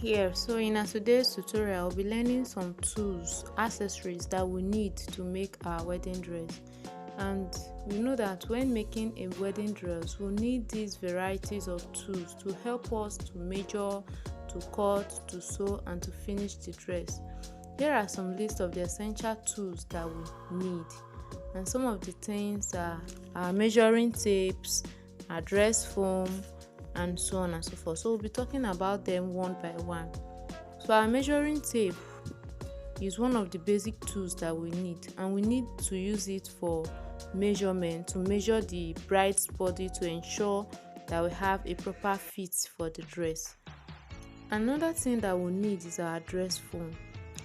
Yeah, so in our today's tutorial, we'll be learning some tools, accessories that we need to make our wedding dress. And we know that when making a wedding dress, we'll need these varieties of tools to help us to measure, to cut, to sew, and to finish the dress. Here are some lists of the essential tools that we need. And some of the things are our measuring tapes, our dress foam, and so on and so forth. So we'll be talking about them one by one. So our measuring tape is one of the basic tools that we need, and we need to use it for measurement, to measure the bride's body to ensure that we have a proper fit for the dress. Another thing that we need is our dress foam.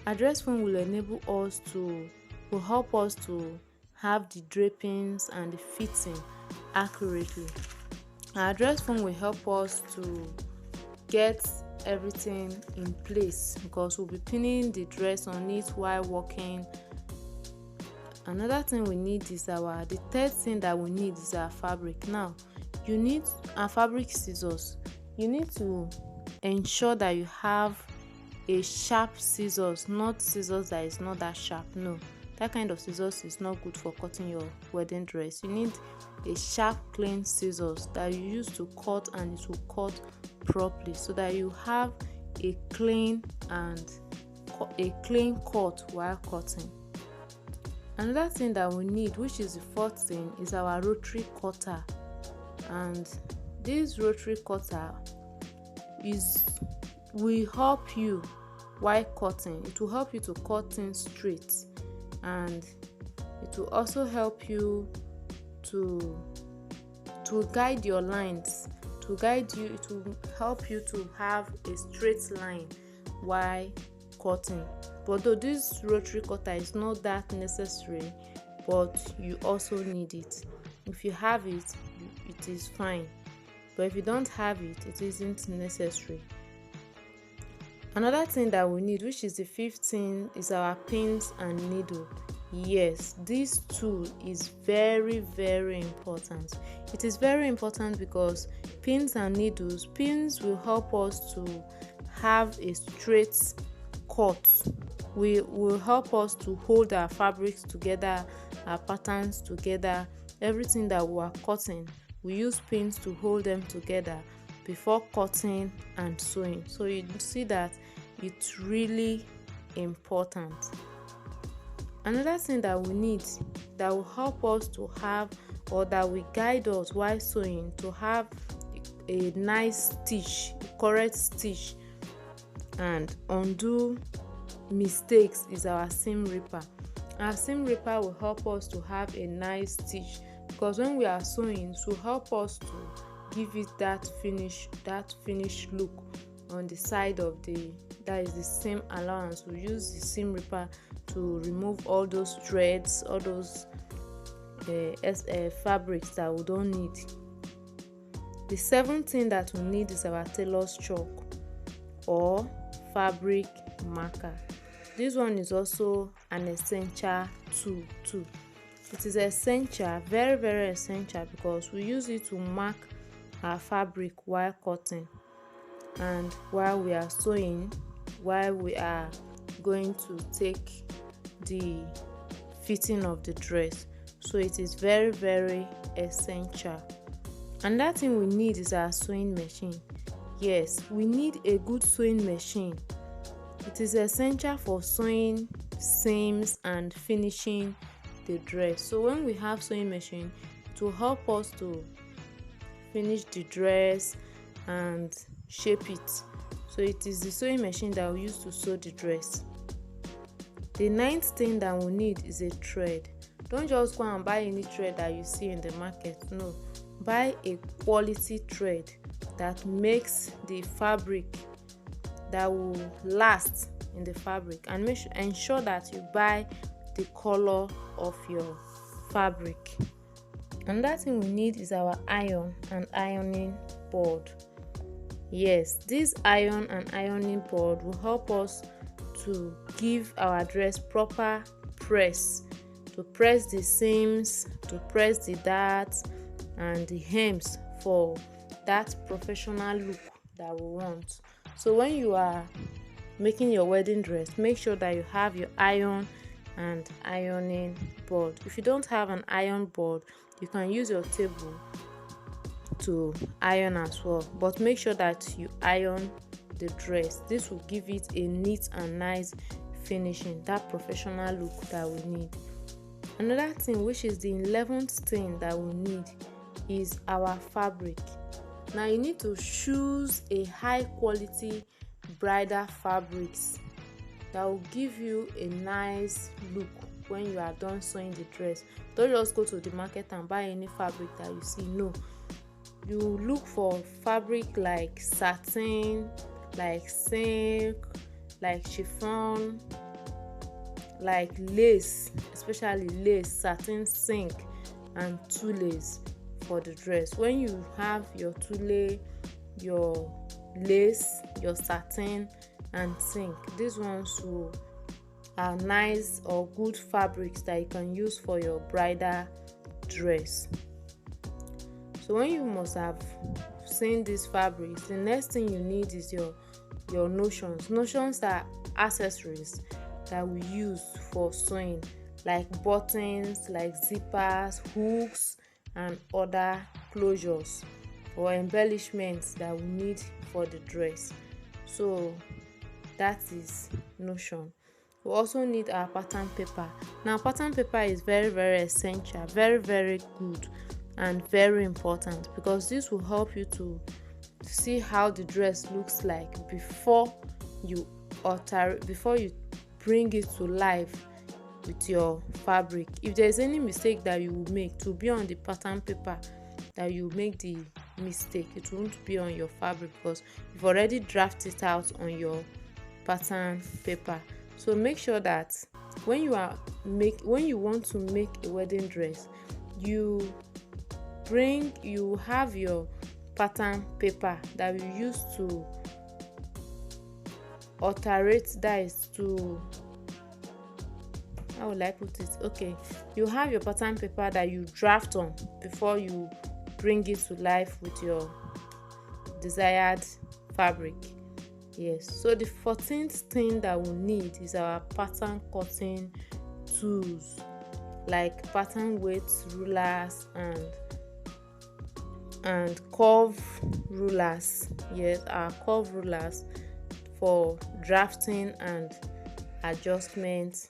Our dress foam will enable us will help us to have the drapings and the fitting accurately. Our dress foam will help us to get everything in place because we'll be pinning the dress on it while walking. Another thing we need is the third thing that we need is our fabric. Now, you need our fabric scissors. You need to ensure that you have a sharp scissors, not scissors that is not that sharp. No, that kind of scissors is not good for cutting your wedding dress. You need a sharp, clean scissors that you use to cut, and it will cut properly so that you have a clean cut while cutting. Another thing that we need, which is the fourth thing, is our rotary cutter. And this rotary cutter will help you while cutting. It will help you to cut things straight, and it will also help you to guide your lines, to guide you. It will help you to have a straight line while cutting. But though this rotary cutter is not that necessary, but you also need it. If you have it, it is fine, but if you don't have it, it isn't necessary. Another thing that we need, which is the fifth thing, is our pins and needle. Yes, this tool is very, very important. It is very important because pins will help us to have a straight cut. Will help us to hold our fabrics together, our patterns together, everything that we are cutting. We use pins to hold them together before cutting and sewing. So you see that it's really important. Another thing that we need that will help us to have, or that will guide us while sewing, to have a nice stitch, a correct stitch, and undo mistakes, is our seam ripper. Our seam ripper will help us to have a nice stitch, because when we are sewing, it will help us to give it that finish look on the side of that is the seam allowance. We use the seam ripper to remove all those threads, all those fabrics that we don't need. The seventh thing that we need is our tailor's chalk or fabric marker. This one is also an essential tool too. It is essential, very, very essential, because we use it to mark our fabric while cutting, and while we are sewing, while we are going to take the fitting of the dress. So it is very, very essential. Another thing we need is our sewing machine. Yes, we need a good sewing machine. It is essential for sewing seams and finishing the dress. So when we have sewing machine, it will help us to finish the dress and shape it. So it is the sewing machine that we use to sew the dress. The ninth thing that we need is a thread. Don't just go and buy any thread that you see in the market. No, buy a quality thread that makes the fabric, that will last in the fabric, and ensure that you buy the color of your fabric. Another thing we need is our iron and ironing board. Yes, this iron and ironing board will help us to give our dress proper press, to press the seams, to press the darts and the hems for that professional look that we want. So when you are making your wedding dress, make sure that you have your iron and ironing board. If you don't have an iron board, you can use your table to iron as well, but make sure that you iron the dress. This will give it a neat and nice finishing, that professional look that we need. Another thing, which is the 11th thing that we need, is our fabric. Now you need to choose a high quality bridal fabrics that will give you a nice look when you are done sewing the dress. Don't just go to the market and buy any fabric that you see. No, you look for fabric like satin, like silk, like chiffon, like lace, especially lace, satin, silk, and tulle for the dress. When you have your tulle, your lace, your satin and silk, these ones are nice or good fabrics that you can use for your bridal dress. So when you must have seen these fabrics, the next thing you need is your notions. Notions are accessories that we use for sewing, like buttons, like zippers, hooks, and other closures or embellishments that we need for the dress. So that is notion. We also need our pattern paper. Now pattern paper is very, very essential, very, very good and very important, because this will help you to see how the dress looks like before you bring it to life with your fabric. If there's any mistake that you will make, to be on the pattern paper that you make the mistake, it won't be on your fabric, because you've already drafted it out on your pattern paper. So make sure that when you want to make a wedding dress, you have your pattern paper that you use to alterate, that is to, how would I put it? Okay, you have your pattern paper that you draft on before you bring it to life with your desired fabric. Yes, so the 14th thing that we need is our pattern cutting tools, like pattern weight rulers and curve rulers. Yes, our curve rulers for drafting and adjustment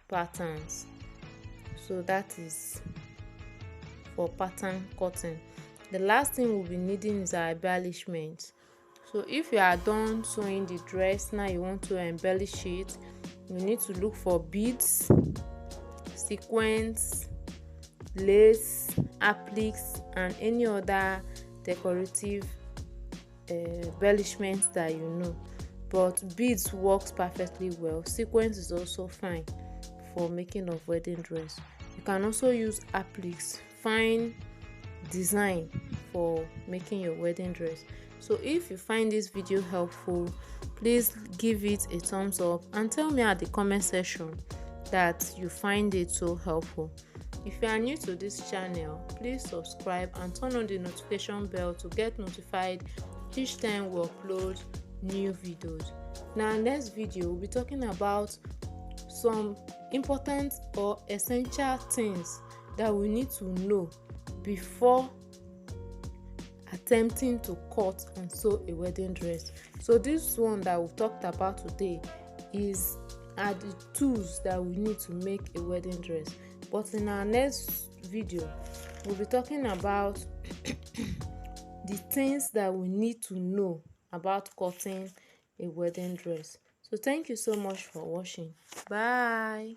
patterns. So that is for pattern cutting. The last thing we'll be needing is our embellishment. So if you are done sewing the dress, now you want to embellish it, you need to look for beads, sequins, lace, appliques, and any other decorative embellishments that you know. But beads works perfectly well. Sequins is also fine for making of wedding dress. You can also use appliques, fine design for making your wedding dress. So if you find this video helpful, please give it a thumbs up and tell me at the comment section that you find it so helpful. If you are new to this channel, please subscribe and turn on the notification bell to get notified each time we upload new videos. Now next video, we'll be talking about some important or essential things that we need to know before attempting to cut and sew a wedding dress. So this one that we've talked about today are the tools that we need to make a wedding dress. But in our next video, we'll be talking about the things that we need to know about cutting a wedding dress. So thank you so much for watching. Bye.